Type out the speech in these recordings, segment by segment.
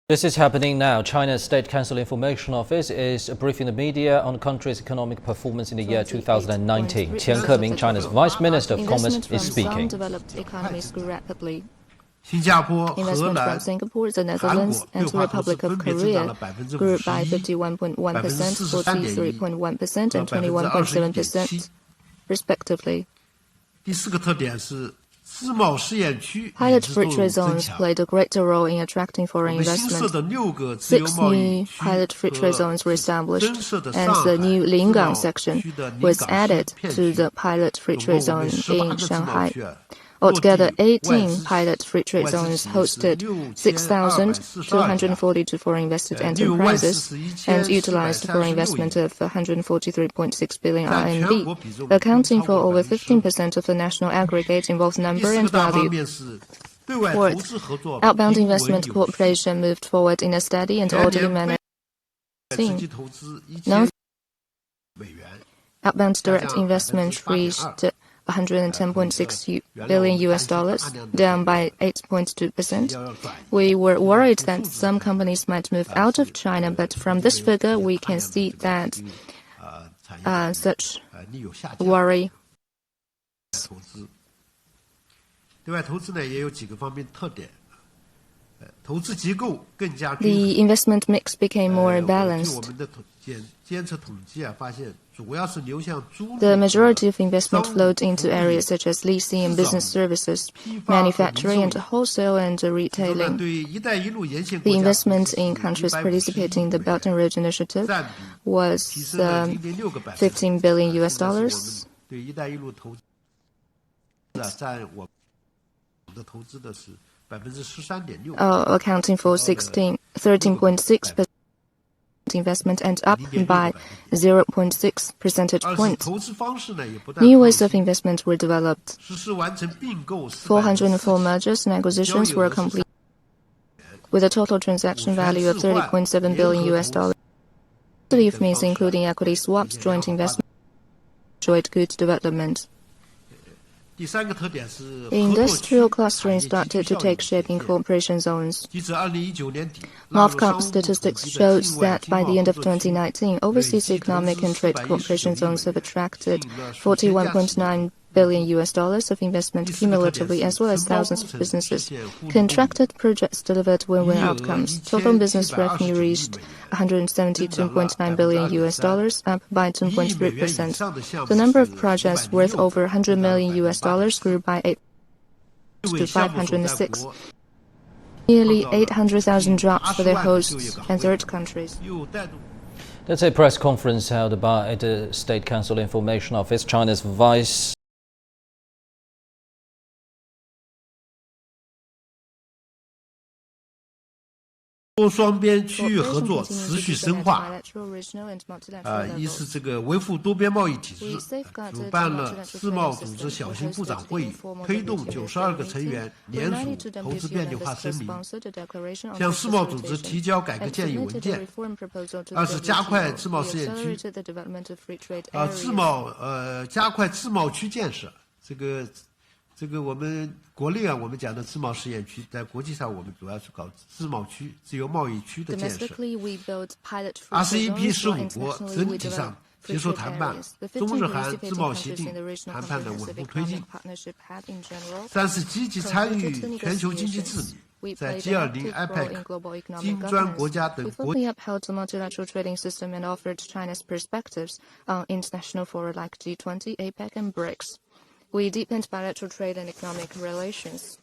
This is happening now. China's State Council Information Office is briefing the media on the country's economic performance in the year 2019. Keming, China's Vice Minister of Commerce, is speaking. Developed economies grew rapidly. Investment from Singapore, the Netherlands, and the Republic of Korea grew by 51.1%, 43.1%, and 21.7%, respectively. Pilot free trade zones played a greater role in attracting foreign investment. 6 new pilot free trade zones were established, and the new Lingang section was added to the pilot free trade zone in Shanghai. Altogether, 18 pilot free trade zones hosted 6,242 foreign invested enterprises and utilized foreign investment of 143.6 billion RMB, accounting for over 15% of the national aggregate in both number and value. Fourth, outbound investment cooperation moved forward in a steady and orderly manner. Outbound direct investment reached 110.6 billion US dollars, down by 8.2%. We were worried that some companies might move out of China, but from this figure we can see that such worry. The investment mix became more balanced. The majority of investment flowed into areas such as leasing and business services, manufacturing and wholesale and retailing. The investment in countries participating in the Belt and Road Initiative was 15 billion US dollars. Accounting for 13.6% investment and up by 0.6 percentage points. New ways of investment were developed. 404 mergers and acquisitions were completed with a total transaction value of 30.7 billion US dollars. Positive means including equity swaps, joint investment, enjoyed good development. Industrial clustering started to take shape in cooperation zones. MOFCOM statistics shows that by the end of 2019, overseas economic and trade cooperation zones have attracted 41.9 billion US dollars of investment cumulatively, as well as thousands of businesses. Contracted projects delivered win-win outcomes. Total business revenue reached 172.9 billion US dollars, up by 2.3%. The number of projects worth over 100 million US dollars grew by 8 to 506. Nearly 800,000 jobs for their hosts and third countries. That's a press conference held by the State Council Information Office. China's Vice双边区域合作持续深化。一是这个维护多边贸易体制，主办了世贸组织小型部长会议，推动92个成员联署投资便利化声明，向世贸组织提交改革建议文件。二是加快自贸试验区，加快自贸区建设。这个我们国内我们讲的自贸试验区，在国际上我们主要是搞自贸区、自由贸易区的建设。21批15国整体上结束谈判，中日韩自贸协定谈判的稳步推进。三是积极参与全球经济治理，在 G20、APEC、金砖国家等国。upheld the multilateral trading system and offered China's perspectives on international fora like G20, APEC, and BRICS. We deepened bilateral trade and economic relations.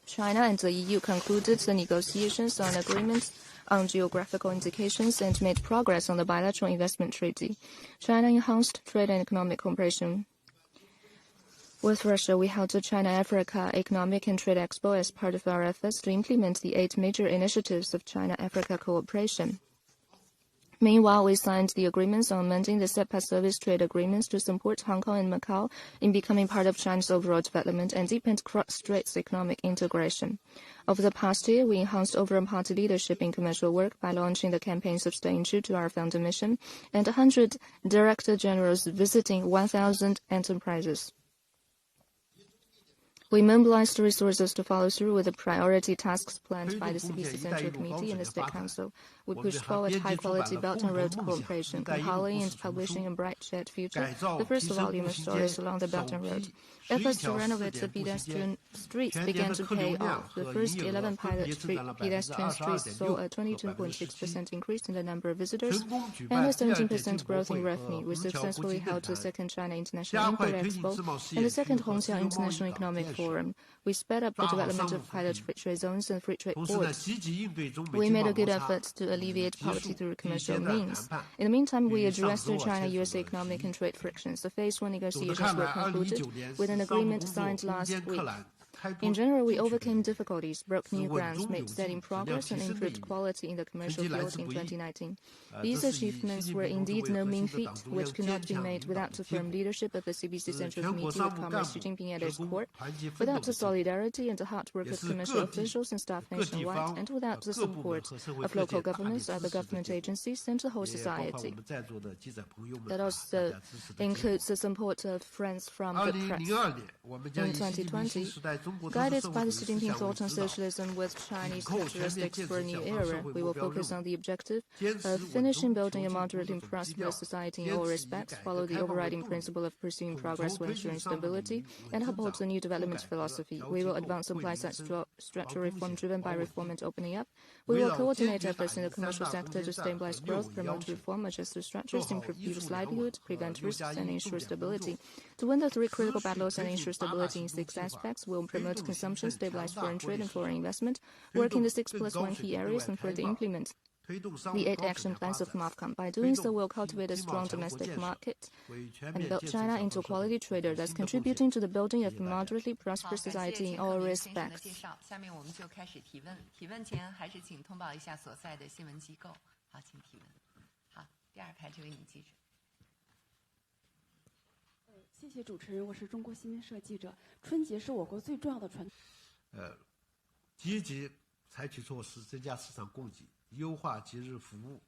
China and the EU concluded the negotiations on agreements on geographical indications and made progress on the bilateral investment treaty. China enhanced trade and economic cooperation. With Russia, we held the China-Africa Economic and Trade Expo as part of our efforts to implement the 8 major initiatives of China-Africa cooperation. Meanwhile, we signed the agreements on amending the SEPA service trade agreements to support Hong Kong and Macau in becoming part of China's overall development and deepened cross-strait economic integration. Over the past year, we enhanced overall party leadership in commercial work by launching the campaigns of staying true to our founder mission and 100 director generals visiting 1,000 enterprises. We mobilized resources to follow through with the priority tasks planned by the CBC Central Committee and the State Council. We pushed forward high-quality Belt and Road cooperation, compiling and publishing a bright shared future, the first volume of stories along the Belt and Road. Efforts to renovate the pedestrian streets began to pay off. The first 11 pilot pedestrian streets saw a 22.6% increase in the number of visitors and a 17% growth in revenue. We successfully held the second China International Import Expo and the second Hongqiang International Economic Forum. We sped up the development of pilot free trade zones and free trade ports. We made a good effort to alleviate poverty through commercial means. In the meantime, we addressed the China-USA economic and trade frictions. The Phase 1 negotiations were concluded with an agreement signed last week. In general, we overcame difficulties, broke new grounds, made steady progress, and improved quality in the commercial field in 2019. These achievements were indeed no mean feat, which could not be made without the firm leadership of the CBC Central Committee with Comrade Xi Jinping at its core, without the solidarity and the hard work of commercial officials and staff nationwide, and without the support of local governments, other government agencies, and the whole society. That also includes the support of friends from the press. In 2020, guided by the Xi Jinping thought on socialism with Chinese characteristics for a new era, we will focus on the objective of finishing building a moderately prosperous society in all respects, follow the overriding principle of pursuing progress while ensuring stability, and uphold the new development philosophy. We will advance supply-side structural reform driven by reform and opening up. We will coordinate efforts in the commercial sector to stabilize growth, promote reform, adjust the structures, improve people's livelihood, prevent risks, and ensure stability. To win the three critical battles and ensure stability in 6 aspects, we'll promote consumption, stabilize foreign trade and foreign investment, work in the 6+1 key areas, and further implement the 8 action plans of MOFCOM. By doing so, we'll cultivate a strong domestic market and build China into a quality trader, thus contributing to the building of a moderately prosperous society in all respects. 下面我们就开始提问。提问前还是请通报一下所在的新闻机构。好，请提问。好，第2排这位女记者。谢谢主持人，我是中国新闻社记者。春节是我国最重要的传。积极采取措施增加市场供给，优化节日服务，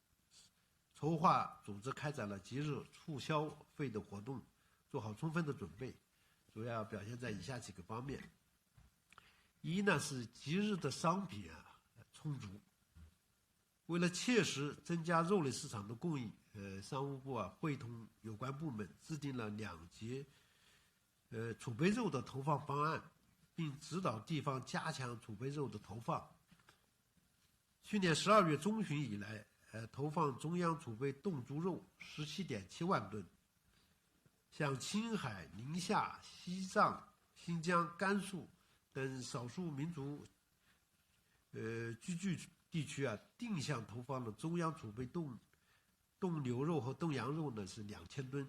筹划组织开展了节日促消费的活动，做好充分的准备。主要表现在以下几个方面：一呢是节日的商品充足。为了切实增加肉类市场的供应，商务部会同有关部门制定了2节储备肉的投放方案，并指导地方加强储备肉的投放。去年12月中旬以来，投放中央储备冻猪肉17.7万吨，像青海、宁夏、西藏、新疆、甘肃等少数民族聚居地区定向投放了中央储备冻牛肉和冻羊肉呢是2000吨，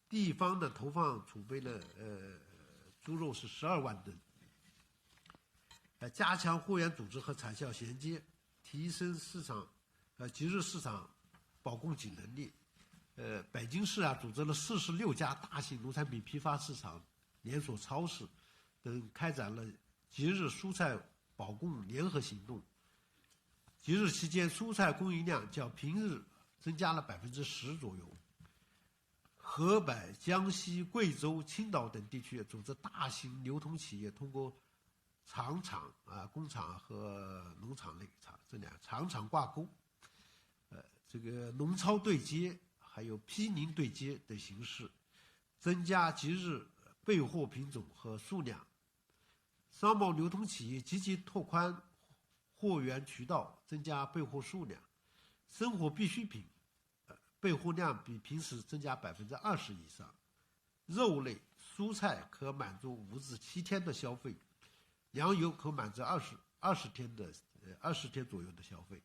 地方的投放储备了猪肉是12万吨。加强货源组织和产销衔接，提升节日市场保供给能力。北京市组织了46家大型农产品批发市场、连锁超市等，开展了节日蔬菜保供联合行动。节日期间，蔬菜供应量较平日增加了10%左右。河北、江西、贵州、青岛等地区组织大型流通企业通过厂工厂和农场类这两厂挂钩，这个农超对接，还有批零对接等形式，增加节日备货品种和数量。商贸流通企业积极拓宽货源渠道，增加备货数量。生活必需品备货量比平时增加20%以上。肉类、蔬菜可满足5至7天的消费，粮油可满足20天左右的消费，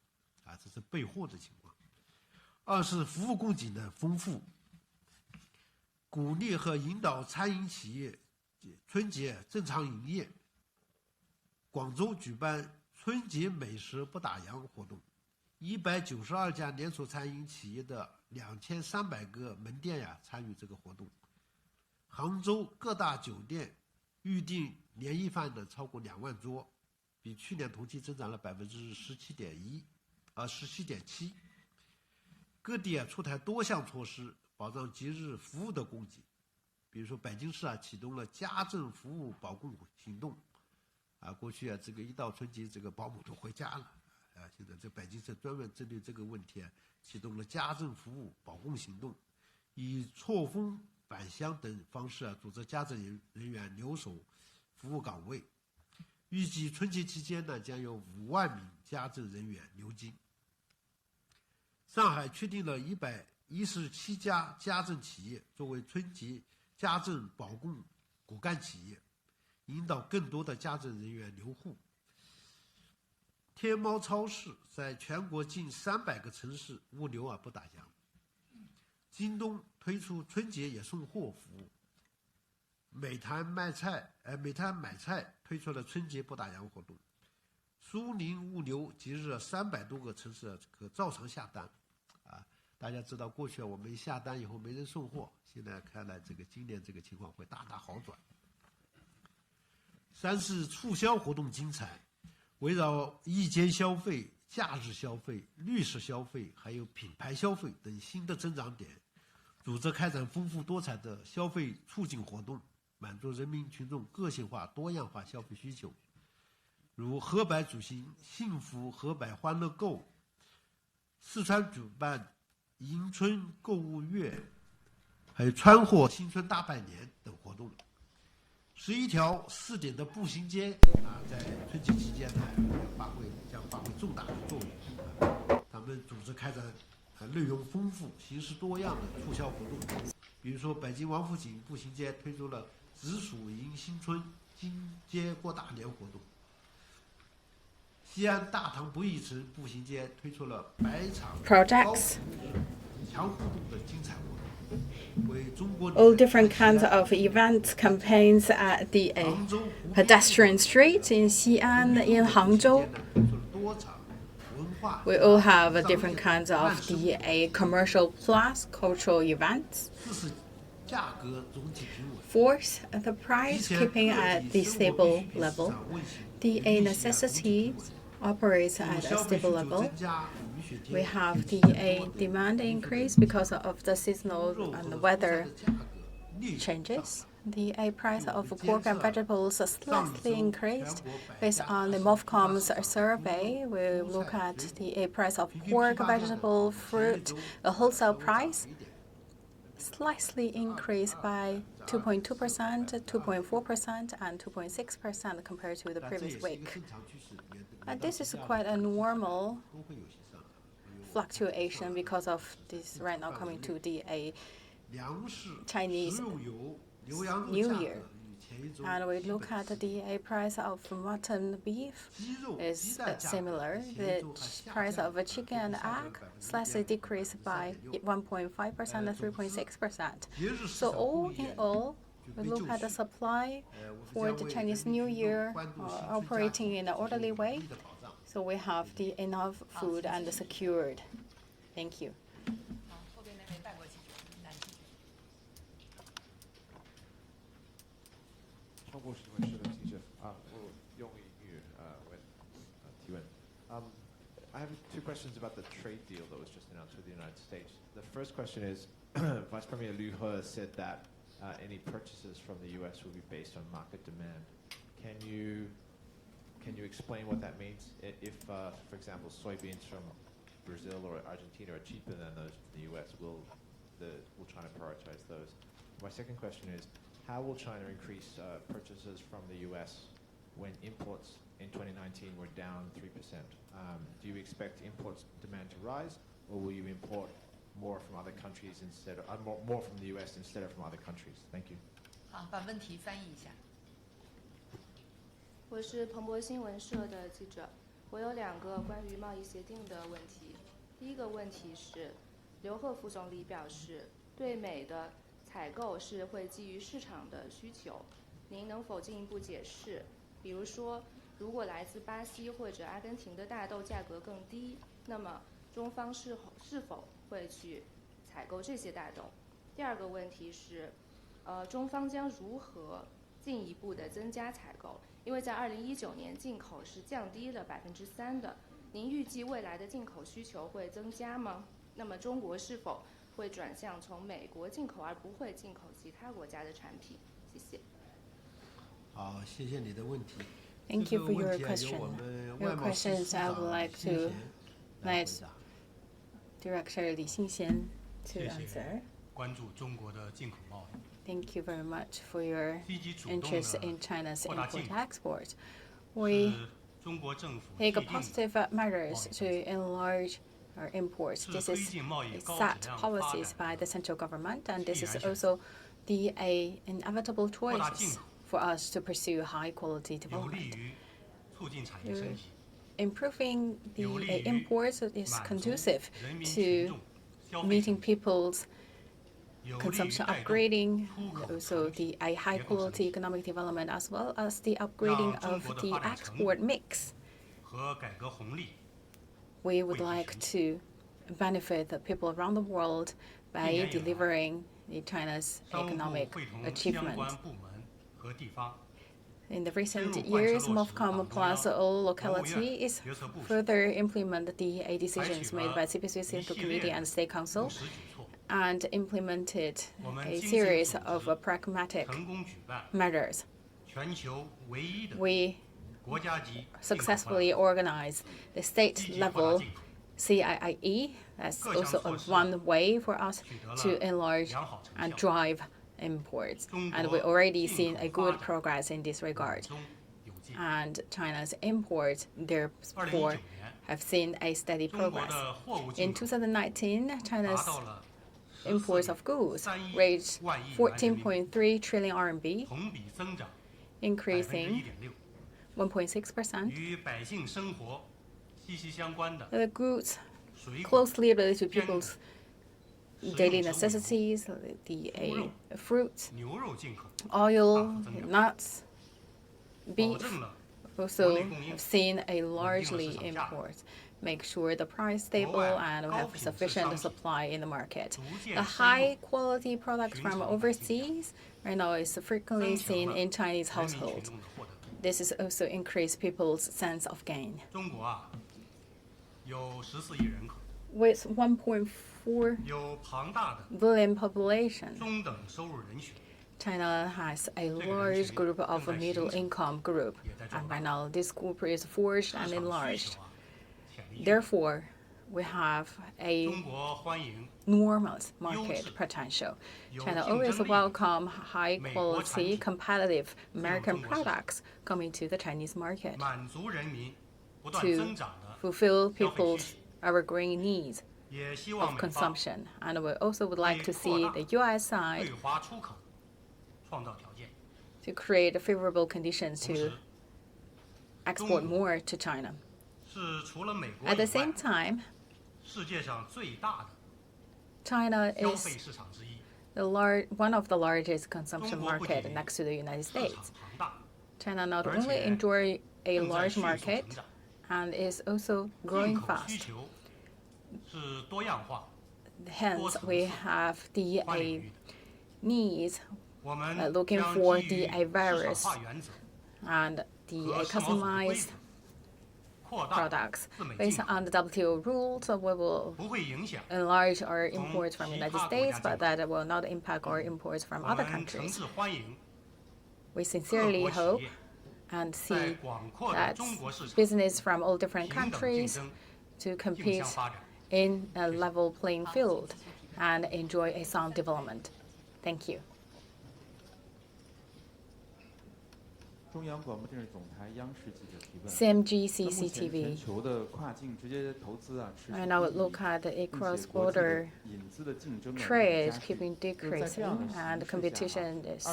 这是备货的情况。二是服务供给的丰富，鼓励和引导餐饮企业春节正常营业。广州举办春节美食不打烊活动，192家连锁餐饮企业的2300个门店参与这个活动。杭州各大酒店预订年夜饭的超过2万桌，比去年同期增长了17.7%。各地出台多项措施，保障节日服务的供给。比如说北京市启动了家政服务保供行动，过去这个一到春节，这个保姆都回家了，现在这北京市专门针对这个问题启动了家政服务保供行动，以错峰返乡等方式组织家政人员留守服务岗位。预计春节期间呢，将有5万名家政人员留京。上海确定了117家家政企业作为春节家政保供骨干企业，引导更多的家政人员留沪。天猫超市在全国近300个城市物流不打烊。京东推出春节也送货服务。美团买菜推出了春节不打烊活动。苏宁物流即日300多个城市可照常下单。大家知道过去我们一下单以后没人送货，现在看来今年这个情况会大大好转。3是促销活动精彩，围绕一间消费、假日消费、绿色消费还有品牌消费等新的增长点，组织开展丰富多彩的消费促进活动，满足人民群众个性化多样化消费需求，如河北举行幸福河北欢乐购，四川主办迎春购物月，还有川货新春大拜年等活动。11条4点的步行街在春节期间将发挥重大的作用。他们组织开展内容丰富、形式多样的促销活动，比如说北京王府井步行街推出了紫薯迎新春、金街过大年活动。西安大唐不夜城步行街推出了百场 projects, 强互动的精彩活动，为中国 all different kinds of events, campaigns at the pedestrian street in Xi'an, in Hangzhou. We all have different kinds of the commercial plus cultural events. Fourth, the price keeping at the stable level. The necessity operates at a stable level. We have the demand increase because of the seasonal and the weather changes. The price of pork and vegetables slightly increased. Based on the MOFCOM's survey, we look at the price of pork, vegetable, fruit, the wholesale price slightly increased by 2.2%, 2.4%, and 2.6% compared to the previous week. And this is quite a normal fluctuation because of this right now coming to the Chinese New Year. And we look at the price of mutton beef is similar. The price of a chicken and egg slightly decreased by 1.5% and 3.6%. So all in all, we look at the supply for the Chinese New Year operating in an orderly way. So we have the enough food and secured. Thank you. 后边那位外国记者，男记者。中国新闻社的记者我用英语提问。I have 2 questions about the trade deal that was just announced with the United States. The first question is, Vice Premier Liu He said that any purchases from the U.S. will be based on market demand. Can you explain what that means? If, for example, soybeans from Brazil or Argentina are cheaper than those from the U.S., will China prioritize those? My second question is, how will China increase purchases from the U.S. when imports in 2019 were down 3%? Do you expect imports demand to rise, or will you import more from other countries instead of more from the U.S. instead of from other countries? Thank you. 好，把问题翻译一下。我是彭博新闻社的记者，我有2个关于贸易协定的问题。第一个问题是，刘鹤副总理表示，对美的采购是会基于市场的需求，您能否进一步解释？比如说，如果来自巴西或者阿根廷的大豆价格更低，那么中方是否会去采购这些大豆？第二个问题是，中方将如何进一步的增加采购？因为在2019年进口是降低了3%的，您预计未来的进口需求会增加吗？那么中国是否会转向从美国进口，而不会进口其他国家的产品？谢谢。好，谢谢你的问题。 Thank you for your question. Your questions I would like to let Director Li Xinxian to answer. 关注中国的进口贸易。 Thank you very much for your interest in China's import-export. We take positive measures to enlarge our imports. This is set policies by the central government, and this is also the inevitable choice for us to pursue high-quality development. Improving the imports is conducive to meeting people's consumption upgrading, also the high-quality economic development, as well as the upgrading of the export mix. We would like to benefit the people around the world by delivering China's economic achievement. In the recent years, MOFCOM plus all localities further implement the decisions made by CPC Central Committee and State Council and implemented a series of pragmatic measures. We successfully organized the state-level CIIE. That's also one way for us to enlarge and drive imports. And we've already seen a good progress in this regard. And China's imports, therefore, have seen a steady progress. In 2019, China's imports of goods reached 14.3 trillion RMB, increasing 1.6%. The goods closely related to people's daily necessities, the fruits, oil, nuts, beef, also have seen a largely import. Make sure the price stable and we have sufficient supply in the market. The high quality products from overseas right now is frequently seen in Chinese households. This has also increased people's sense of gain. With 1.4 billion population, China has a large group of a middle-income group, and right now this group is forged and enlarged. Therefore, we have a enormous market potential. China always welcomes high-quality, competitive American products coming to the Chinese market to fulfill people's evergreen needs of consumption. And we also would like to see the U.S. side to create favorable conditions to export more to China. At the same time, China is one of the largest consumption markets next to the United States. China not only enjoys a large market and is also growing fast. Hence, we have the needs looking for the various and the customized products. Based on the WTO rules, we will enlarge our imports from the United States, but that will not impact our imports from other countries. We sincerely hope and see that business from all different countries to compete in a level playing field and enjoy a sound development. Thank you. CMG CCTV. And I would look at a cross-border trade keeping decreasing, and competition is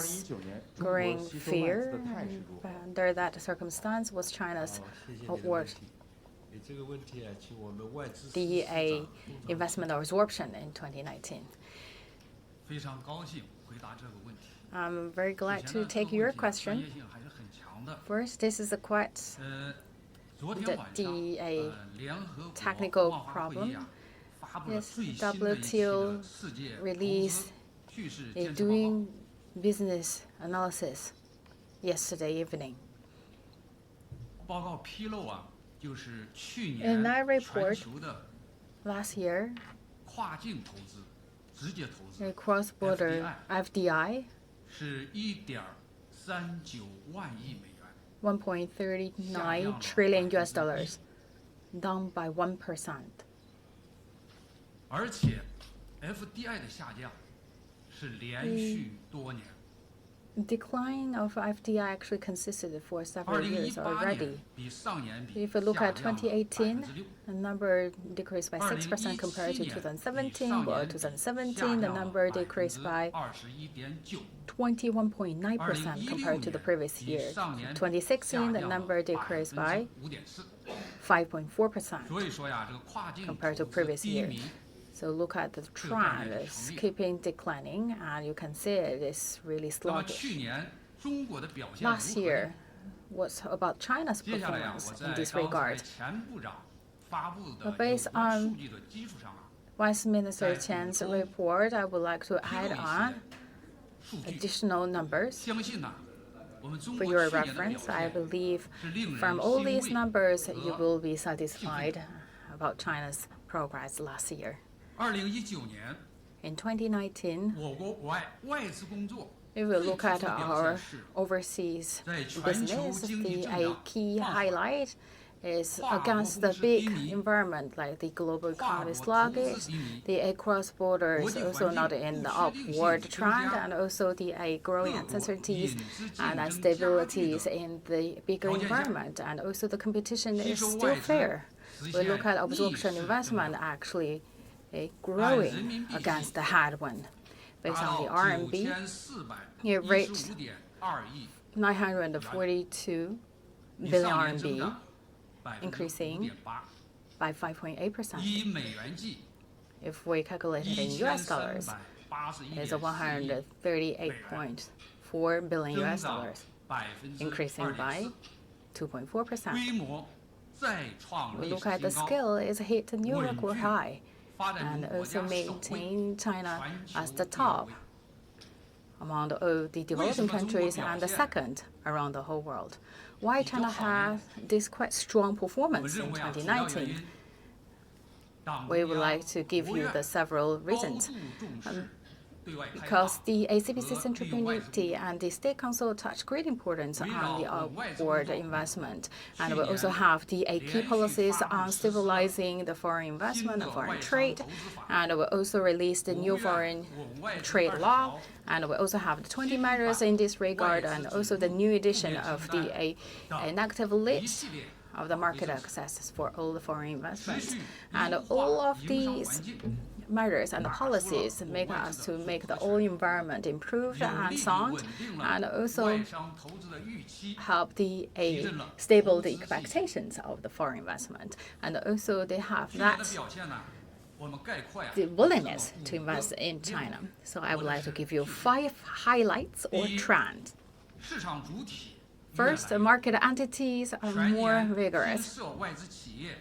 growing fear. Under that circumstance, was China's award the investment absorption in 2019? I'm very glad to take your question. First, this is quite a technical problem. Yes, WTO released a doing business analysis yesterday evening. In that report, last year, The cross-border FDI 是1.39万亿美元， $1.39 trillion, down by 1%. 而且 FDI 的下降是连续多年。 Decline of FDI actually consisted for several years 2018 already. 年比上年比 If you look at 下降了 2018, 6%。 the number decreased by 6% compared to 2017, while 2017 the number decreased by 21.9% compared to the previous year. 2016, the number decreased by 5.4% 所以说呀，这个跨境 compared to 投资 previous 低 year. 迷 So look at the trend, it's keeping declining, and you can see it is really 那么 sluggish. 去年中国的表现 Last 如何 year 呢？ was about China's 接下来呀， performance 我 in 在 this 刚才 regard. 前部长发布的 Based 有关 on 数据的基础上啊， Vice Minister Qian's report, I would like to 披露 add 一 on 些数据， additional numbers 相信呢，我们中 for 国 your 去年的表 reference. I 现 believe 是令人 from all 欣 these 慰 numbers, 和 you will be satisfied about China's progress last year. 2019年， In 2019, 我国外资工作 if we look at 最突出的表 our 现是 overseas 在全球 business, 经济 the 增 a 长 key 放缓 highlight is 跨国 against 公 the 司 big 低迷 environment like the global 跨 economy 国投资 sluggish, 低迷 the cross-border 国 is 际 also 环 not 境 in 不 the 确定性 upward 增 trend, 加 and also the growing 各国 uncertainties 引资竞 and 争加剧 instabilities 的 in the bigger 条件下 environment, and also the competition 吸 is 收 still 外资 fair. 实 We 现 look at 逆 absorption 势增 investment 长， actually 人 growing 民币 against the 计 headwind. Based 达 on 到 the RMB, it reached 9415.2亿， 942比 billion 上年增 RMB, 长 increasing 5.8%， by 5.8%. 以美元计 If we calculate it in US dollars, 1381.4 it's 亿， 138.4 billion 增 US 长 dollars, increasing by 2.4%， 2.4%. 规模再创 We 历 look 史 at the 新高， scale, it's hit a new 稳 record 居 high, 发展 and 中国 also 家首位， maintain China 全 as 球 the 第二 top 位。 among the developing countries and the second around the whole world. Why China has this quite strong 我们 performance 认 in 为啊，主要原 2019? 因，党 We 中 would 央 like to give 国 you 院 the several 高 reasons. 度重视对外开 Because 放 the ACPC 和 Central 利用外资 Committee and the State Council touch great importance on the outward investment. And we also have the key policies on stabilizing the foreign investment and foreign trade. And we also released the new foreign trade law. And we also have the 20 measures in this regard, and also the new edition of the negative 一 list 系列 of the market access for all the foreign investments. And all of 营商 these 环境 measures and policies make us to make the whole environment improved 有 and 利于 sound, 稳定 and 了 also 外商投资的预期， help the 提振了 stable 投 the 资信心。 expectations of the foreign investment, and also they have 去年的 that 表现呢，我们概括呀， the 有 willingness 这 to 么5 invest 个 in 面 China. 貌 So I would like to give you 5 highlights or 第一 trends. 市场主体 First, the market entities are 全 more 年新 vigorous. 设外资企业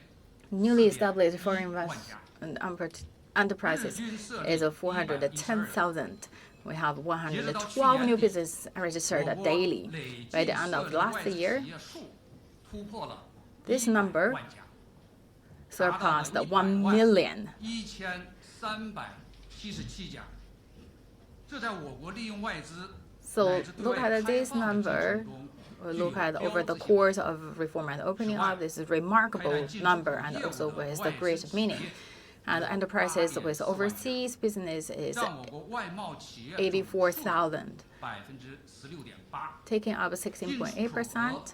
Newly established foreign 4.1万 investment 家， enterprises 日均设 is 立 410,000. We have 截止到去 112 new 年底 business registered 我国 daily. 累 By 计 the end 设 of 立外 last 资 year, 企业数突破了 this 100 number 万家， surpassed 达到了 1 million. 1377家。这在我国利用外资 So 乃至对 look 外 at 开 this 放的进 number. 程中， We 具 look 有 at over the 标志性 course of reform and opening up. This is a remarkable 开展进出口 number and 业务 also 的 with 外 the 资 great 企 meaning. 业 And enterprises with 8.4 overseas business is 让我国外贸企业 84,000, 16.8%， taking up 进出口 16.8%.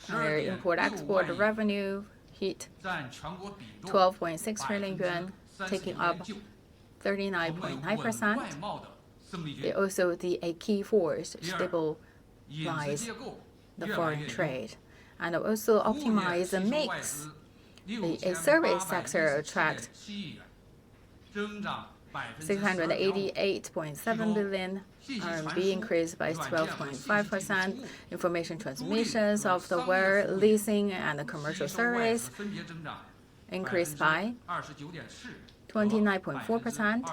额 Their 12.6 import-export 万亿， revenue hit 占全国比重 12.6 trillion yuan, taking up 30.9%， 39.9%. 成为外贸的生力 They 军。 also the a key force to 第二， 引资 stabilize 结构 the 越来 foreign 越优， trade and also 服务业 optimize 吸 the 收外 mix. 资 The service sector attract 6817.7亿元，增长 688.7 billion RMB, increased by 12.5%. Information transmissions, software, leasing, and the commercial 吸收外资 service 分别增长 increased by 29.4% 29.4% 20.6%。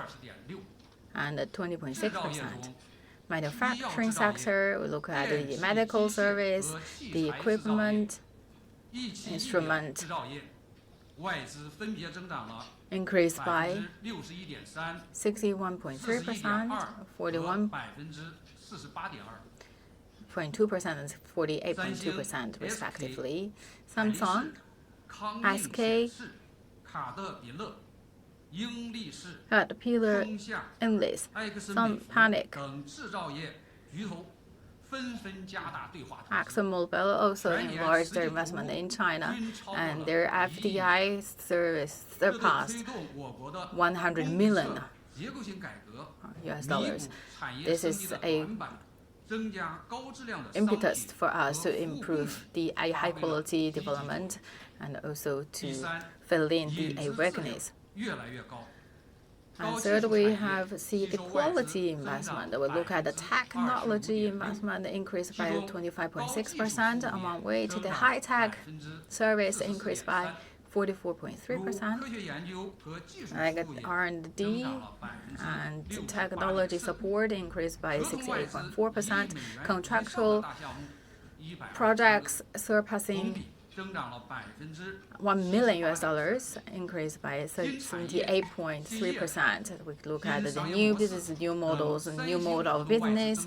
and 制造业 20.6%. 中， Manufacturing sector, we look at the medical service, the equipment, 一期 instrument, 制造业 increased by 61.3%, 41.2%, and 48.2% respectively. Samsung, SK, Caterpillar, Enlis, Panic, ExxonMobil also enlarged their investment in China, and their FDI surpassed 100 million US dollars. This is a impetus for us to improve the high quality development and also to fill in the weakness. And third, we have the quality investment. We look at the technology investment increased by 25.6%, among which the high-tech service increased by 44.3%. Like R&D and technology support increased by 68.4%. Contractual projects surpassing $1 million US dollars increased by 78.3%. We look at the new business, new models, and new mode of business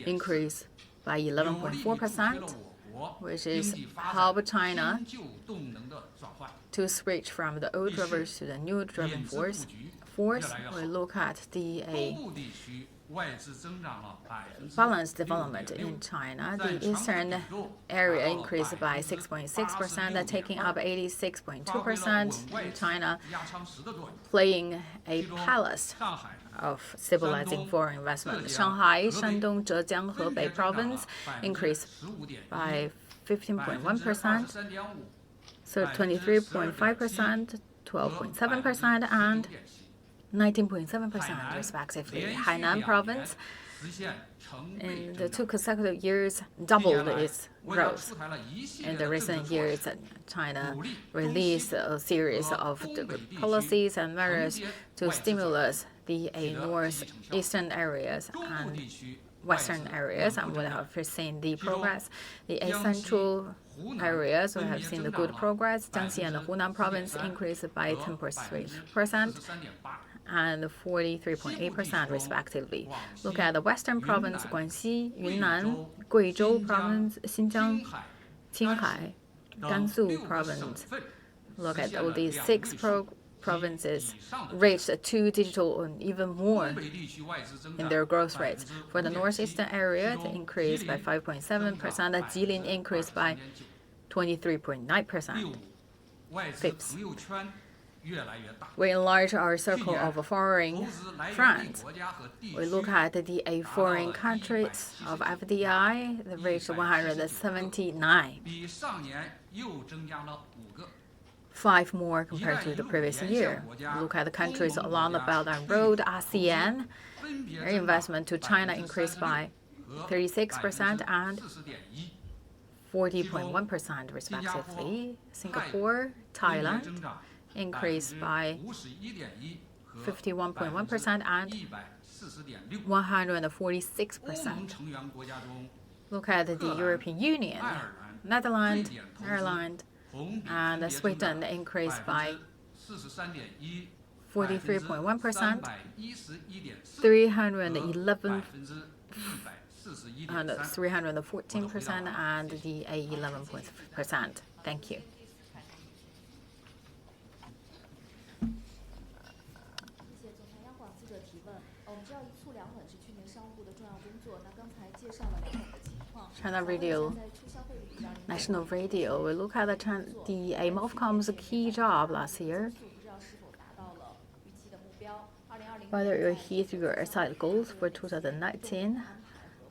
increase by 11.4%, which is help China to switch from the old drivers to the new driving force. Fourth, we look at the balanced development in China. The eastern area increased by 6.6%, taking up 86.2% in China, playing a palace of stabilizing foreign investment. Shanghai, Shandong, Zhejiang, Hebei province increased by 15.1%, so 23.5%, 12.7%, and 19.7% respectively. Hainan province in the 2 consecutive years doubled its growth. In the recent years, China released a series of policies and measures to stimulate the northeastern areas and western areas, and we have seen the progress. The central areas, we have seen the good progress. Jiangxi and the Hunan province increased by 10.3% and 43.8% respectively. Look at the western province, Guangxi, Yunnan, Guizhou province, Xinjiang, Qinghai, Gansu province. Look at all these 6 provinces reached 2-digit or even more in their growth rates. For the northeastern area, it increased by 5.7%. Jilin increased by 23.9%. Fifth, we enlarge our circle of foreign friends. We look at the foreign countries of FDI, they reached 179. 5 more compared to the previous year. Look at the countries along the Belt and Road, ASEAN. Their investment to China increased by 36% and 40.1% respectively. Singapore, Thailand increased by 51.1% and 146%. Look at the European Union, Netherlands, Ireland, and Sweden increased by 43.1%, 311 and 314%, and the 11%. Thank you. China Radio, National Radio. We look at the MOFCOM's key job last year. Whether you hit your side goals for 2019,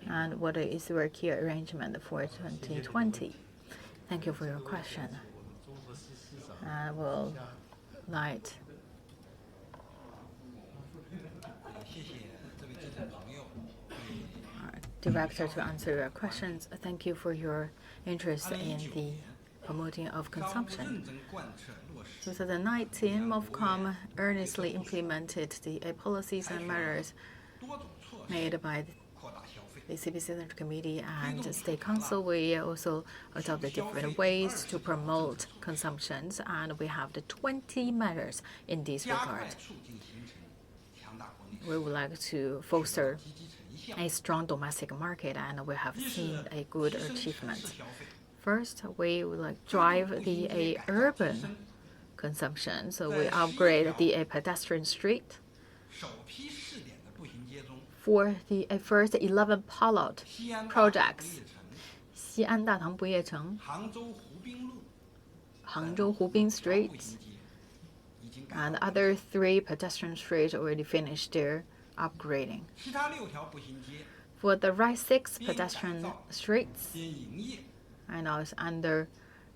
and what is your key arrangement for 2020? Thank you for your question. I will like Director to answer your questions. Thank you for your interest in the promoting of consumption. 2019, MOFCOM earnestly implemented the policies and measures made by the CPC Central Committee and State Council, we also adopt the different ways to promote consumptions, and we have the 20 measures in this regard. We would like to foster a strong domestic market, and we have seen a good achievement. First, we would like drive the urban consumption, so we upgrade the pedestrian street. For the first 11 pilot projects, Xi'an Datang Buyeceng, Hangzhou Hubing Street, and other 3 pedestrian streets already finished their upgrading. For the right 6 pedestrian streets, and now it's under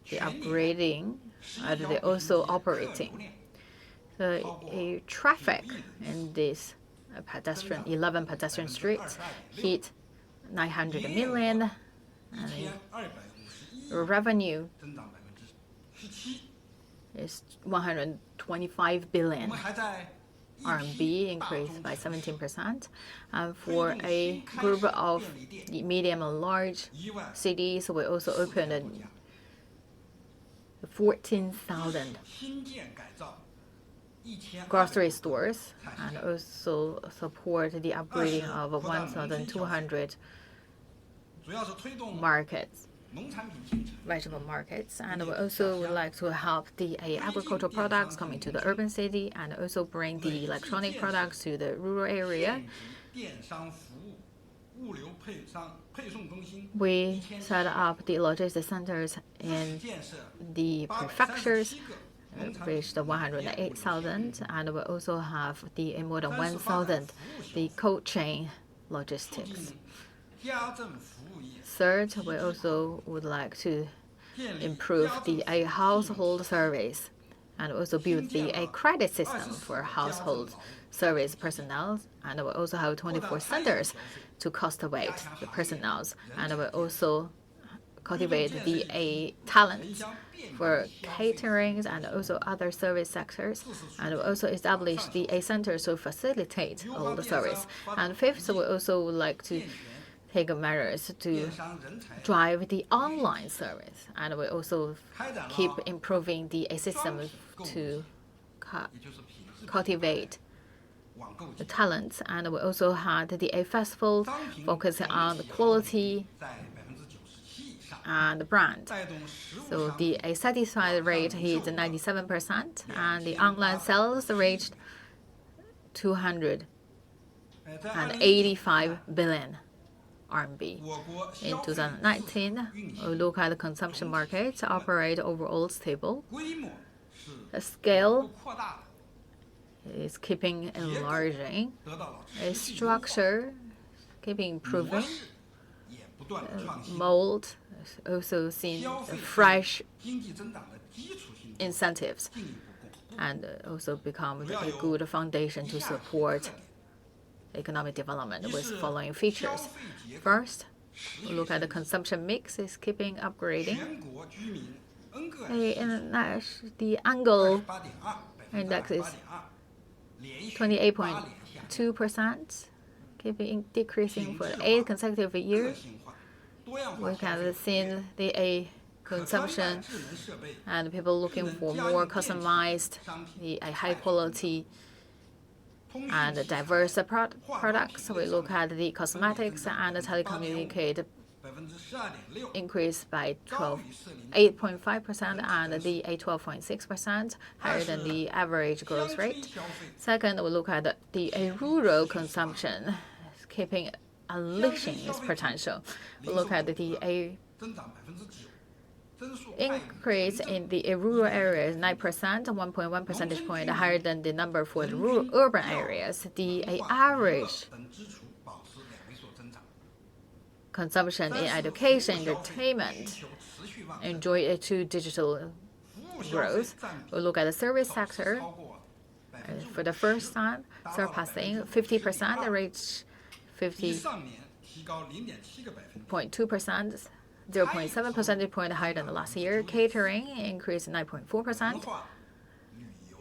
the upgrading, and they're also operating. The traffic in this 11 pedestrian streets hit 900 million, and the revenue is 125 billion RMB, increased by 17%. And for a group of the medium and large cities, we also opened 14,000 grocery stores, and also support the upgrading of 1,200 markets, vegetable markets. And we also would like to help the agricultural products coming to the urban city, and also bring the electronic products to the rural area. We set up the logistics centers in the prefectures, reached 108,000, and we also have the more than 1,000 the cold chain logistics. Third, we also would like to improve the household service, and also build the credit system for household service personnel. And we also have 24 centers to cultivate the personnel, and we also cultivate the talent for caterings and also other service sectors, and we also establish the centers to facilitate all the service. And fifth, we also would like to take measures to drive the online service, and we also keep improving the system to cultivate the talents. And we also had the festival focusing on the quality and the brand. So the satisfied rate hit 97%, and the online sales reached 285 billion RMB. In 2019, we look at the consumption markets operate overall stable. The scale is keeping enlarging. A structure keeping improving. Mold also seen fresh incentives, and also become a good foundation to support economic development with following features. First, we look at the consumption mix is keeping upgrading. The angle index is 28.2%, keeping decreasing for 8 consecutive years. We have seen the consumption and people looking for more customized, high quality and diverse products. We look at the cosmetics and the telecommunications increased by 8.5% and the 12.6%, higher than the average growth rate. Second, we look at the rural consumption, keeping unleashing its potential. We look at the increase in the rural areas 9%, 1.1 percentage point higher than the number for the urban areas. The average consumption in education, entertainment enjoy a 2-digit growth. We look at the service sector for the first time, surpassing 50%, reached 50.2%, 0.7 percentage point higher than the last year. Catering increased 9.4%.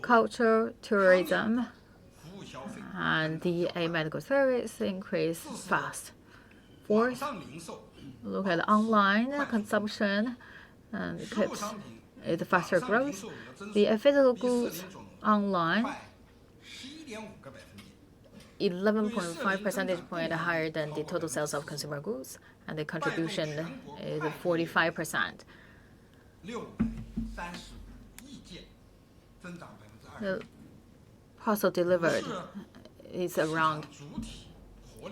Culture, tourism, and the medical service increased fast, Fourth, look at online consumption and keeps the faster growth. The physical goods online 11.5 percentage point higher than the total sales of consumer goods, and the contribution is 45%. The parcel delivered is around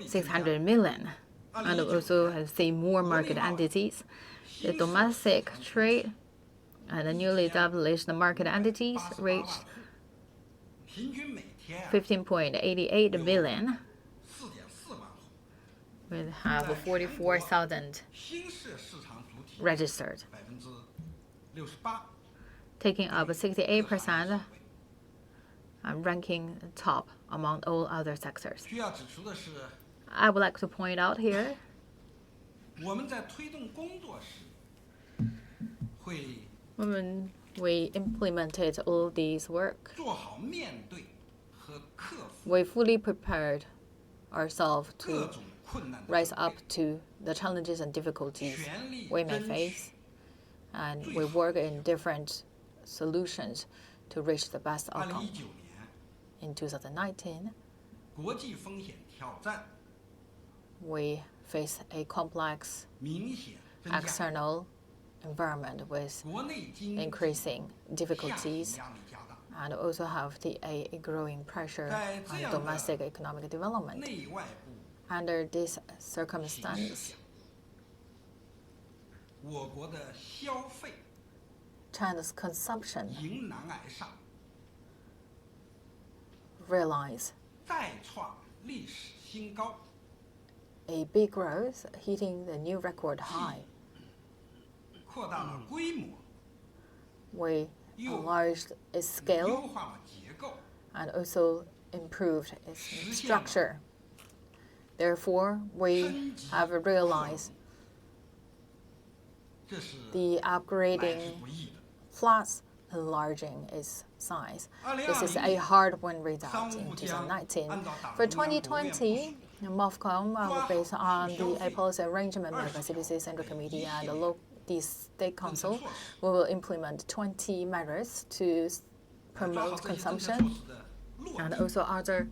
600 million, and also has seen more market entities. The domestic trade and the newly established market entities reached 15.88 billion. We have 44,000 registered, taking up 68% and ranking top among all other sectors. I would like to point out here, when we implemented all these work, we fully prepared ourselves to rise up to the challenges and difficulties we may face, and we work in different solutions to reach the best outcome. In 2019, we face a complex external environment with increasing difficulties, and also have a growing pressure on domestic economic development. Under this circumstance, China's consumption realized a big growth, hitting the new record high. We enlarged its scale and also improved its structure. Therefore, we have realized the upgrading plus enlarging its size. This is a hard-won result in 2019. For 2020, MOFCOM, based on the policy arrangement made by CPC Central Committee and the State Council, we will implement 20 measures to promote consumption, and also other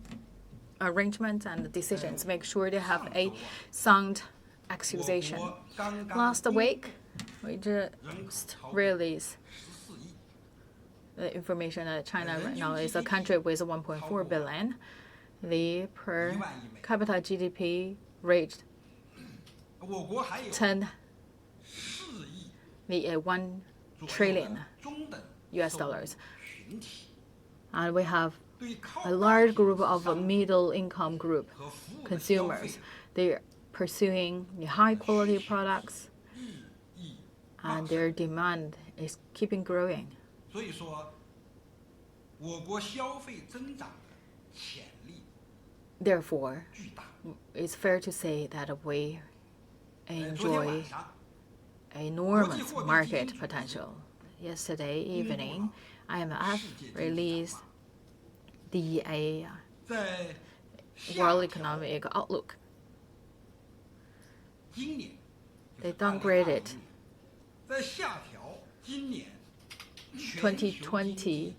arrangements and decisions make sure they have a sound execution. Last week, we just released the information that China right now is a country with 1.4 billion. The per capita GDP reached 1 trillion US dollars. And we have a large group of middle income group consumers. They are pursuing the high quality products, and their demand is keeping growing. Therefore, it's fair to say that we enjoy enormous market potential. Yesterday evening, IMF released the World Economic Outlook. They downgraded 2020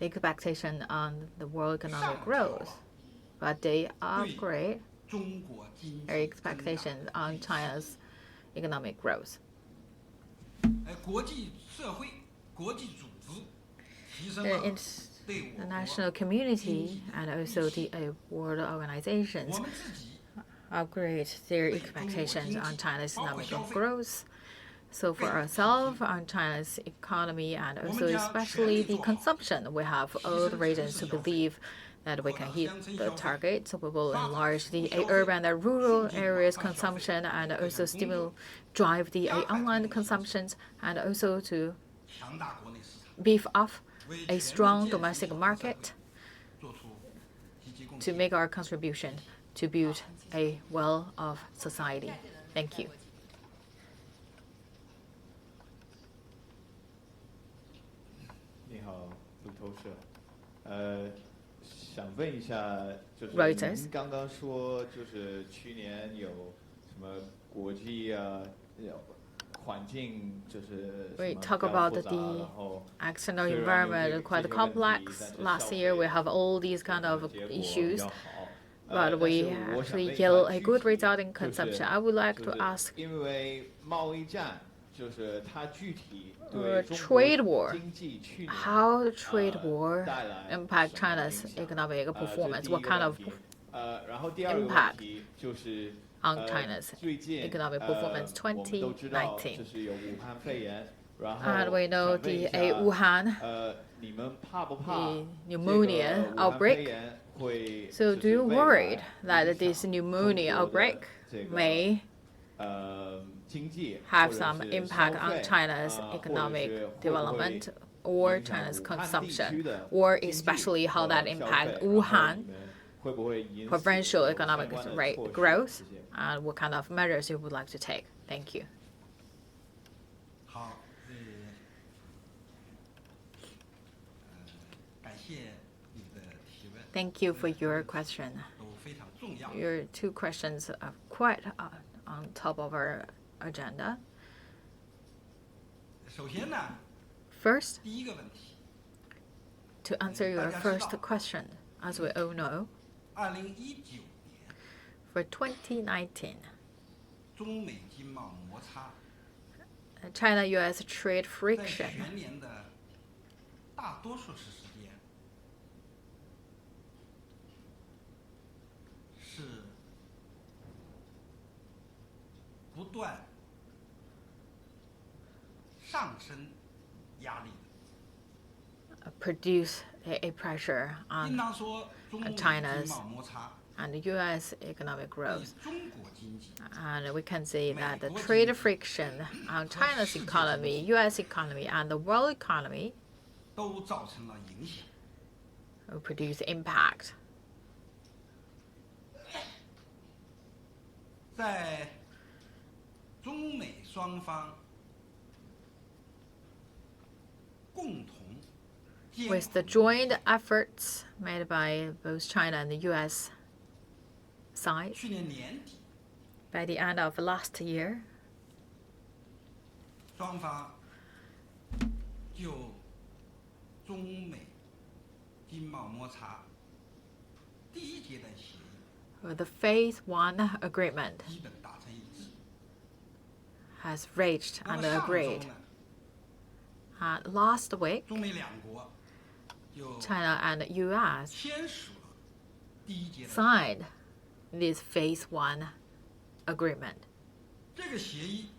expectation on the world economic growth, but they upgrade their expectations on China's economic growth. The international community and also the world organizations upgrade their expectations on China's economic growth. So for ourselves, on China's economy and also especially the consumption, we have all the reasons to believe that we can hit the target. So we will enlarge the urban and rural areas consumption, and also drive the online consumptions, and also to beef up a strong domestic market to make our contribution to build a well-off society. Thank you. 你好，路透社。想问一下，就是您刚刚说，就是去年有什么国际啊，环境就是We talk about the external environment quite complex. Last year we have all these kind of issues, but we actually yield a good result in consumption. I would like to ask. 因为贸易战。就是它具体 trade war, how the trade war impact China's economic performance? What kind of impact on China's economic performance 2019? And we know the Wuhan, the pneumonia outbreak. So do you worry that this pneumonia outbreak may have some impact on China's economic development or China's consumption, or especially how that impact Wuhan provincial economic rate growth, and what kind of measures you would like to take? Thank you. Thank you for your question. Your two questions are quite on top of our agenda. First, to answer your first question, as we all know, for 2019, China-US trade friction produce a pressure on China's and the U.S. economic growth. And we can say that the trade friction on China's economy, U.S. economy, and the world economy will produce impact. 在中美双方 with the joint efforts made by both China and the U.S. side, by the end of last year, 双方就中美经贸摩擦第一阶段协议 the Phase 1 agreement 基本达成一致。 has reached and agreed. Last week, 中美两国 China and U.S. 签署了第一阶段 signed this Phase 1 agreement. 这个协议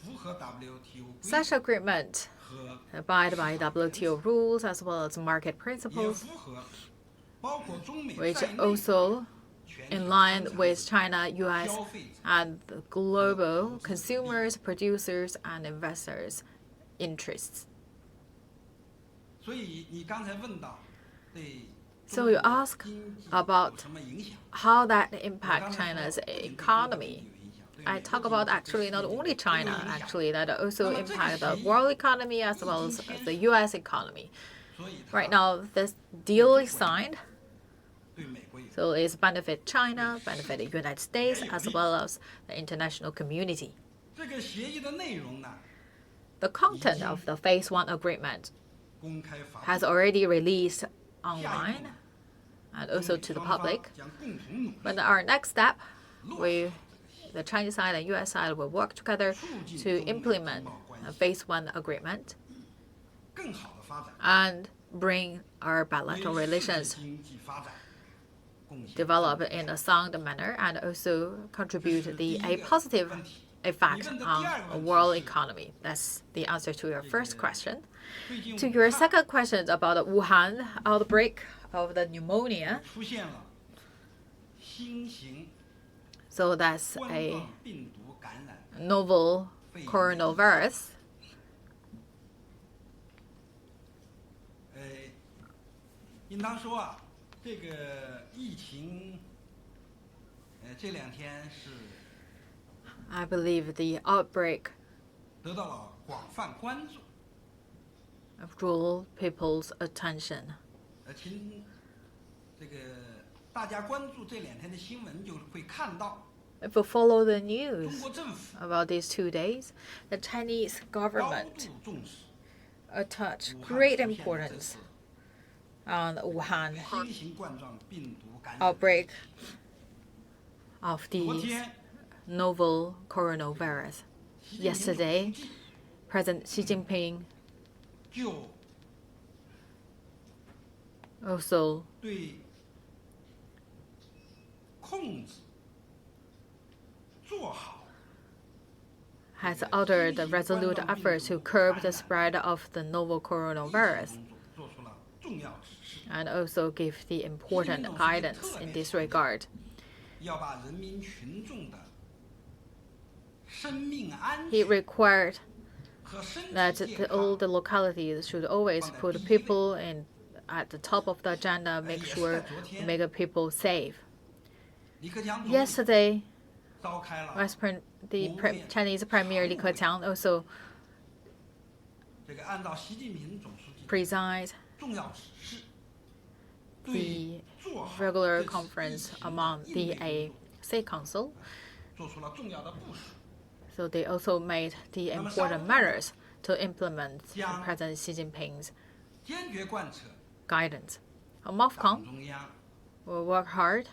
符合 WTO 规 Such agreement 和 abide by WTO rules as well as market 也 principles, 符合包括中美 which 在内 also 全 in 球 line 生产 with China, U.S. 消费者 and the global consumers, producers, and investors' interests. 所以你刚才问到对 So you ask 经济 about 有什么影响？ how that 我 impact 刚才说 China's 对美国经济 economy. 有影响，对 I 美国 talk 经 about 济 actually 对 not 世界 only 都有 China, 影响。 actually that also 那么这个 impact the 协议 world economy as 已 well 经 as 签 the 署 U.S. economy. 所以它 Right now, this deal is signed, 对美国有 so it's benefit China, benefit the United States, as well as the international community. 这个协议的内容呢， The content of the Phase 1 agreement 公开发布 has already released 下一 online 步呢， and 中 also 美 to the 双方 public. 将共同努力 But our next step, 落 we, 实 the Chinese side and U.S. side, will work together 促进 to 中美经 implement 贸关 a 系 Phase 1 agreement 更好的发展， and bring our 为 bilateral 世界 relations 经济发展贡献 develop in a sound manner and also contribute a positive effect on the world economy. That's the answer to your first question. 最近 To 武 your 汉 second question about the Wuhan outbreak of the pneumonia, 出现了新型 so that's 冠 a 状病毒感染 novel coronavirus. 应当说啊，这个疫情，这两天是 I believe the outbreak 得到了广泛关注。 drew people's attention. 请大家关注这2天的新闻，就会看到。 If you follow the news about these 2 days, the Chinese government attached great importance on the Wuhan outbreak of the novel coronavirus. Yesterday, President Xi Jinping also has uttered resolute efforts to curb the spread of the novel coronavirus and also give the important guidance in this regard. He required that all the localities should always put people at the top of the agenda, make sure to make people safe. Yesterday, the Chinese Premier Li Keqiang also presided the regular conference among the State Council. So they also made the important measures to implement President Xi Jinping's guidance. MOFCOM will work hard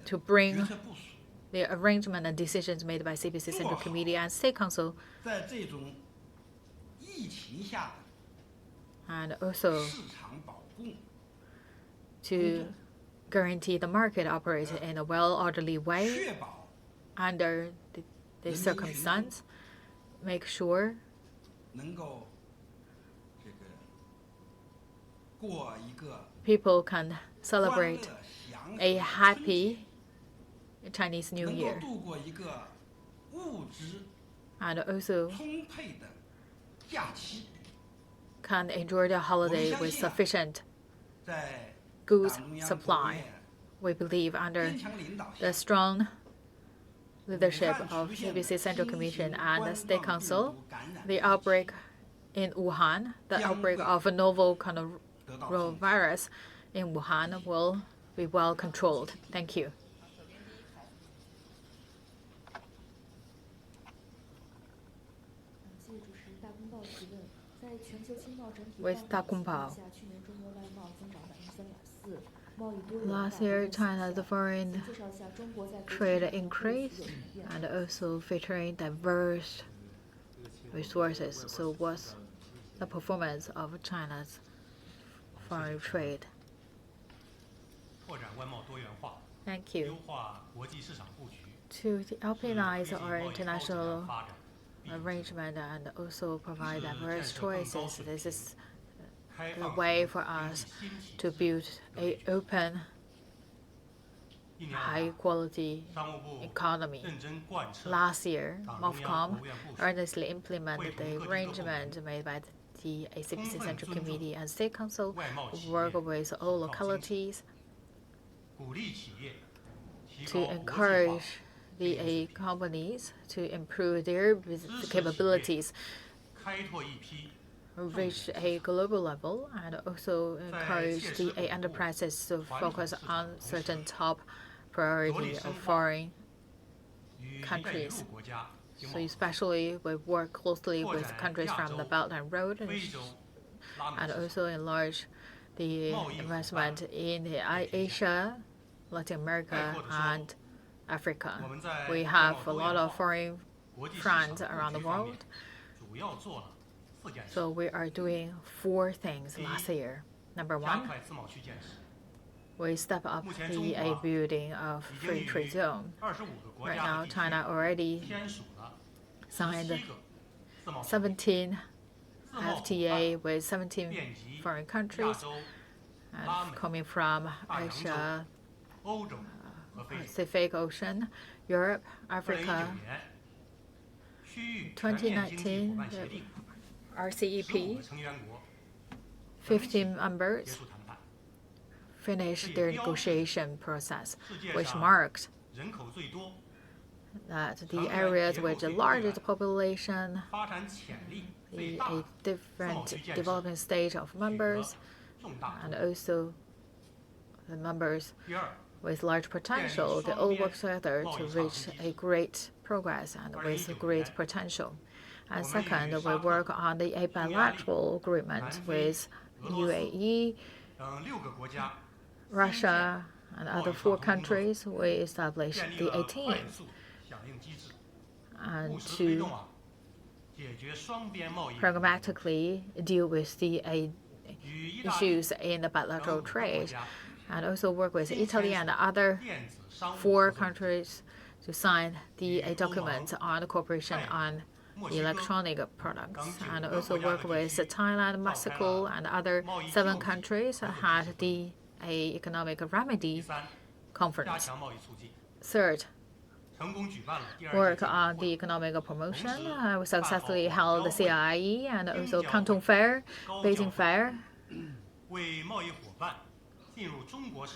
to bring the arrangement and decisions made by CPC Central Committee and State Council, and also to guarantee the market operates in a well-orderly way under the circumstance, make sure people can celebrate a happy Chinese New Year, and also can enjoy the holiday with sufficient goods supply. We believe under the strong leadership of CPC Central Commission and the State Council, the outbreak in Wuhan, the outbreak of a novel coronavirus in Wuhan will be well controlled. Thank you. With Dagumbao. Last year, China's foreign trade increased and also featuring diverse resources. So what's the performance of China's foreign trade? Thank you. To optimize our international arrangement and also provide diverse choices, this is the way for us to build an open, high-quality economy. Last year, MOFCOM earnestly implemented the arrangement made by the CPC Central Committee and State Council to work with all localities to encourage the companies to improve their business capabilities, reach a global level, and also encourage the enterprises to focus on certain top priority of foreign countries. So especially we work closely with countries from the Belt and Road and also enlarge the investment in Asia, Latin America, and Africa. We have a lot of foreign friends around the world. So we are doing 4 things last year. Number 1, we step up the building of free trade zone. Right now, China already signed 17 FTA with 17 foreign countries, and coming from Asia, Pacific Ocean, Europe, Africa. 2019, the RCEP, 15 members finished their negotiation process, which marks that the areas with the largest population, a different developing stage of members, and also the members with large potential, they all work together to reach a great progress and with great potential. And second, we work on a bilateral agreement with UAE, Russia, and other 4 countries. We established the A team and to pragmatically deal with the issues in the bilateral trade, and also work with Italy and other 4 countries to sign the document on cooperation on electronic products, and also work with Thailand, Mexico, and other 7 countries had the economic remedy conference. Third, work on the economic promotion. We successfully held the CIIE and also Canton Fair, Beijing Fair,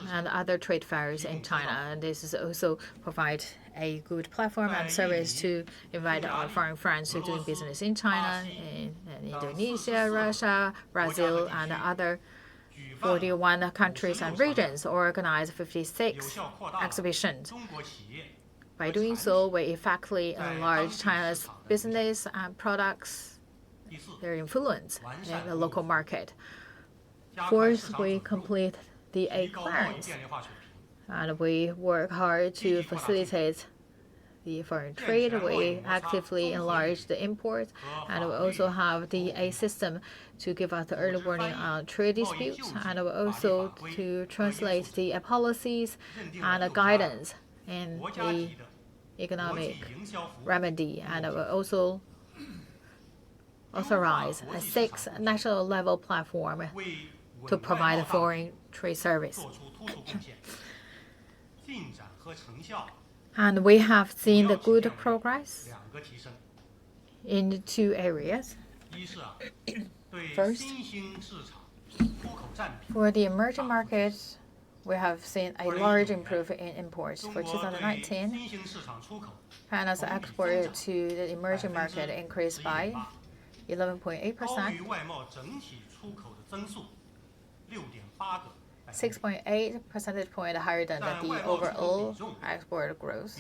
and other trade fairs in China. And this is also provide a good platform and service to invite our foreign friends to doing business in China, in Indonesia, Russia, Brazil, and other 41 countries and regions, organize 56 exhibitions. By doing so, we effectively enlarge China's business and products, their influence in the local market. Fourth, we complete the clearance, and we work hard to facilitate the foreign trade. We actively enlarge the imports, and we also have the system to give us the early warning on trade disputes, and we also to translate the policies and guidance in the economic remedy, and we also authorize a 6 national level platform to provide a foreign trade service. And we have seen the good progress in 2 areas. First, for the emerging markets, we have seen a large improvement in imports. For 2019, China's export to the emerging market increased by 11.8%, 6.8 percentage point higher than the overall export growth,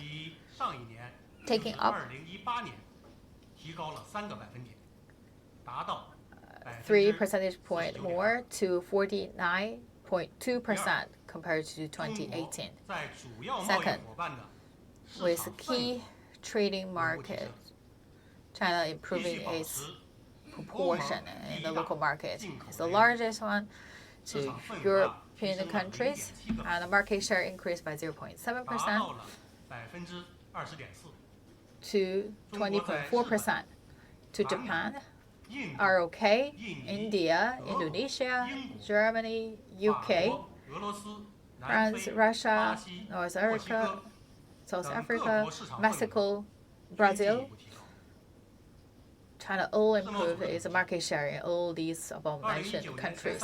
taking up 3 percentage point more to 49.2% compared to 2018. Second, with key trading markets, China improving its proportion in the local market. It's the largest one to European countries, and the market share increased by 0.7% to 20.4%. To Japan, ROK, India, Indonesia, Germany, UK, France, Russia, North America, South Africa, Mexico, Brazil. China all improved its market share in all these above-mentioned countries.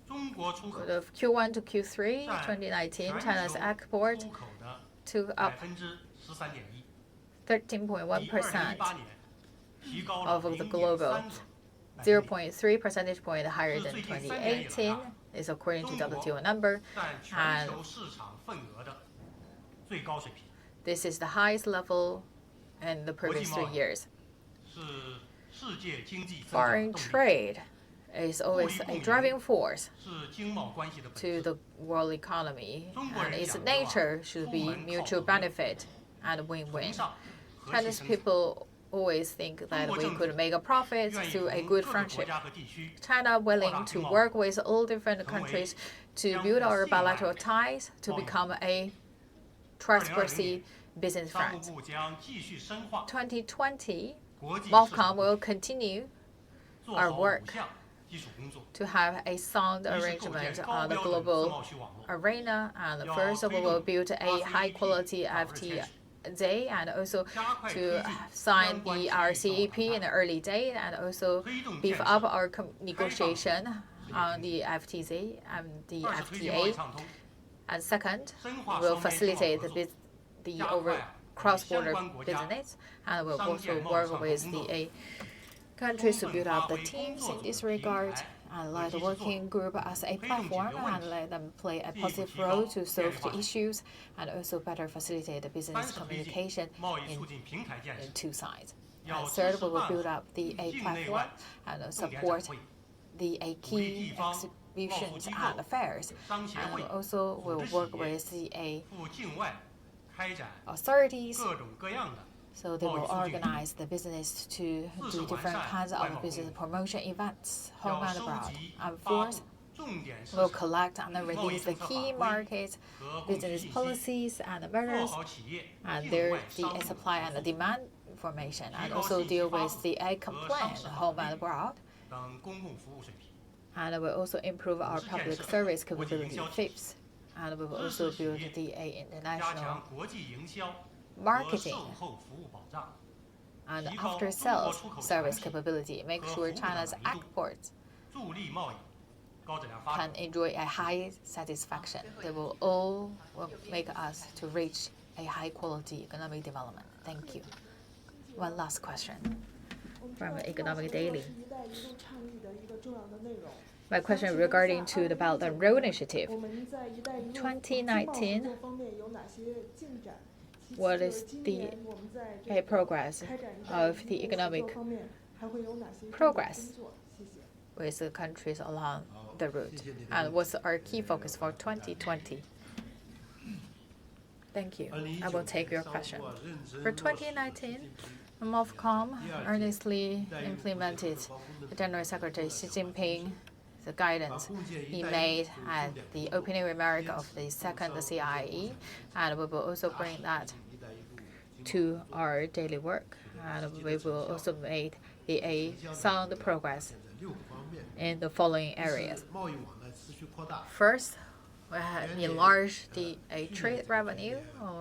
Of Q1 to Q3 2019, China's export took up 13.1% of the global, 0.3 percentage point higher than 2018, is according to WTO number, and this is the highest level in the previous 3 years. Foreign trade is always a driving force to the world economy, and its nature should be mutual benefit and win-win. Chinese people always think that we could make a profit through a good friendship. China willing to work with all different countries to build our bilateral ties to become a trustworthy business friend. 2020, MOFCOM will continue our work to have a sound arrangement on the global arena, and first we will build a high-quality FTA, and also to sign the RCEP in the early day, and also beef up our negotiation on the FTA and the FTA. And second, we'll facilitate the cross-border business, and we'll also work with the countries to build up the teams in this regard. and let the working group as a platform and let them play a positive role to solve the issues and also better facilitate the business communication in two sides. And third, we will build up the A platform and support the A key exhibitions and fairs. And we also will work with the A authorities. So they will organize the business to do different kinds of business promotion events, home and abroad. And fourth, we'll collect and release the key market business policies and measures, and their the supply and the demand information, and also deal with the A complaint, home and abroad. And we'll also improve our public service capability, fifth. And we will also build the A international marketing and after-sales service capability, make sure China's exports can enjoy a high satisfaction. They will all make us to reach a high-quality economic development. Thank you. One last question from Economic Daily. My question regarding to the Belt and Road Initiative. 2019. What is the progress of the economic progress with the countries along the route? And what's our key focus for 2020? Thank you. I will take your question. For 2019, MOFCOM earnestly implemented the General Secretary Xi Jinping the guidance he made at the opening remark of the second CIE, and we will also bring that to our daily work, and we will also make a sound progress in the following areas. First, we have enlarged the trade revenue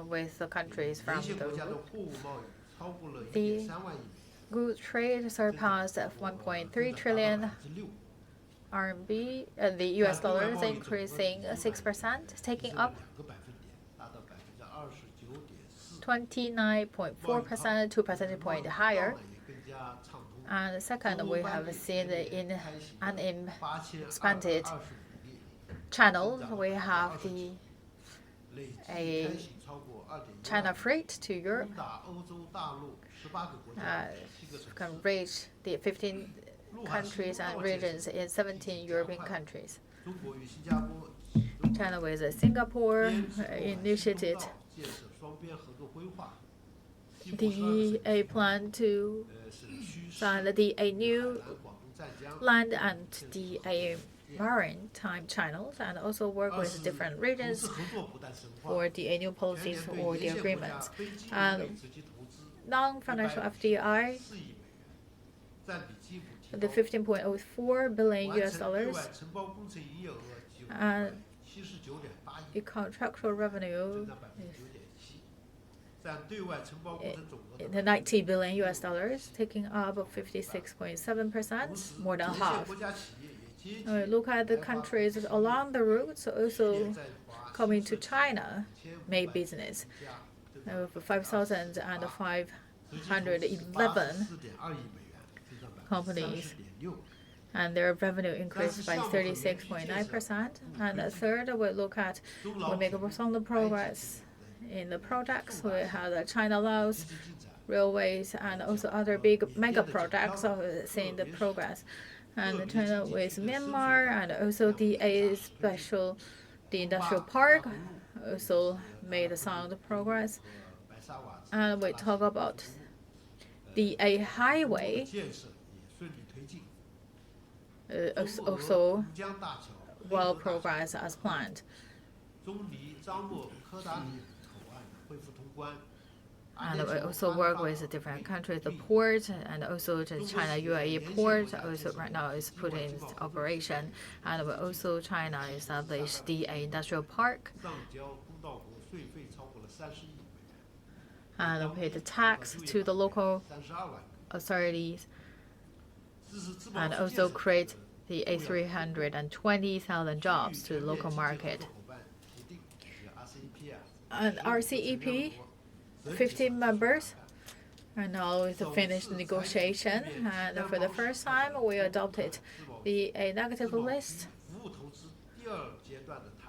with the countries from the route. The goods trade surpassed 1.3 trillion RMB, and the US dollar is increasing 6%, taking up 29.4%, 2 percentage points higher. And second, we have seen in unexpanded channels, we have the China freight to Europe can reach the 15 countries and regions in 17 European countries. China with Singapore initiated the plan to sign the new land and the maritime channels, and also work with different regions for the new policies or the agreements. Non-financial FDI, the $15.04 billion US dollars, and the contractual revenue the $90 billion US dollars, taking up 56.7%, more than half. Look at the countries along the routes also coming to China, make business. 5,511 companies, and their revenue increased by 36.9%. And the third, we look at we make some progress in the projects. We have the China Laos railways and also other big mega projects seeing the progress. And China with Myanmar and also the industrial park also made sound progress. And we talk about the highway also well progress as planned. And we also work with different countries, the port, and also the China UAE port also right now is put in operation. And we also China established the industrial park. And we pay the tax to the local authorities, and also create the 320,000 jobs to the local market. And RCEP, 15 members, and now it's a finished negotiation. And for the first time, we adopted the negative list.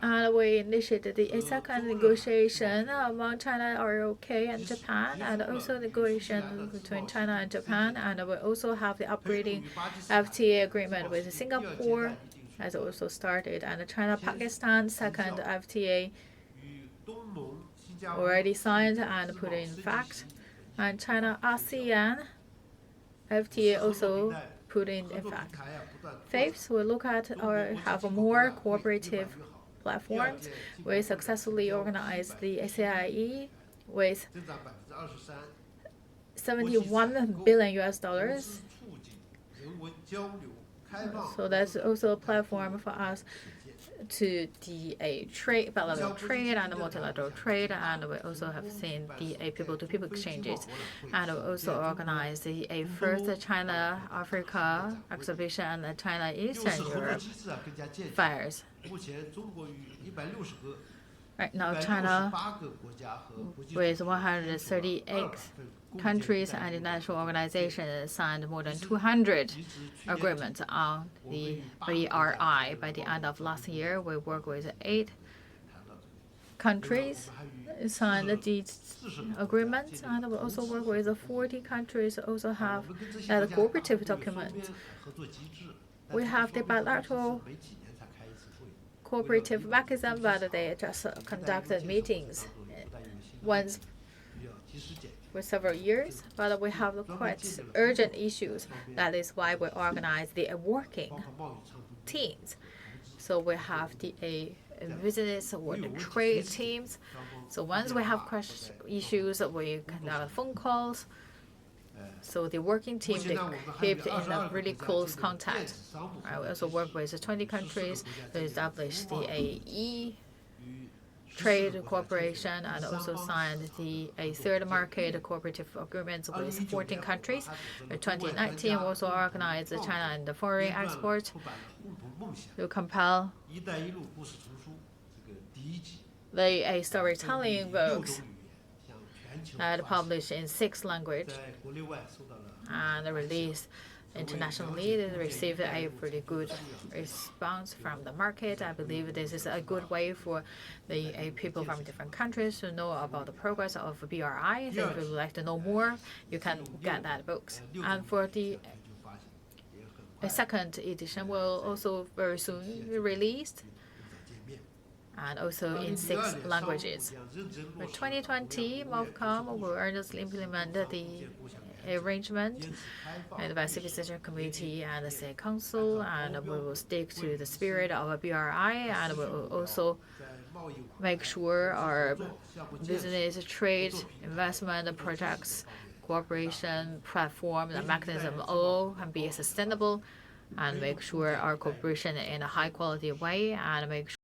And we initiated the second negotiation among China, ROK, and Japan, and also negotiation between China and Japan. And we also have the upgrading FTA agreement with Singapore, has also started, and China-Pakistan second FTA already signed and put in fact, and China-ASEAN FTA also put in fact. Fifth, we look at or have a more cooperative platforms. We successfully organized the ACIE with $71 billion. So that's also a platform for us to the trade, bilateral trade and multilateral trade, and we also have seen the people-to-people exchanges, and we also organized the first China-Africa exhibition and China-Eastern Europe fairs. Right now, China, with 138 countries and international organizations, signed more than 200 agreements on the BRI. By the end of last year, we worked with 8 countries, signed these agreements, and we also work with 40 countries, also have that cooperative document. We have the bilateral cooperative mechanism, but they just conducted meetings once for several years. But we have quite urgent issues. That is why we organize the working teams. So we have the business or the trade teams. So once we have issues, we conduct phone calls. So the working team, they keep in a really close contact. We also work with 20 countries to establish the trade cooperation, and also signed the third market cooperative agreements with 14 countries. In 2019, we also organized China and the foreign export to compile the storytelling books that published in 6 languages and released internationally. They received a pretty good response from the market. I believe this is a good way for the people from different countries to know about the progress of BRI. So if you would like to know more, you can get that books. And for the second edition will also very soon be released, and also in 6 languages. For 2020, MOFCOM will earnestly implement the arrangement and by Civil Society Committee and the State Council, and we will stick to the spirit of a BRI, and we will also make sure our business, trade, investment projects, cooperation, platform, and mechanism all can be sustainable, and make sure our cooperation in a high quality way, and make sure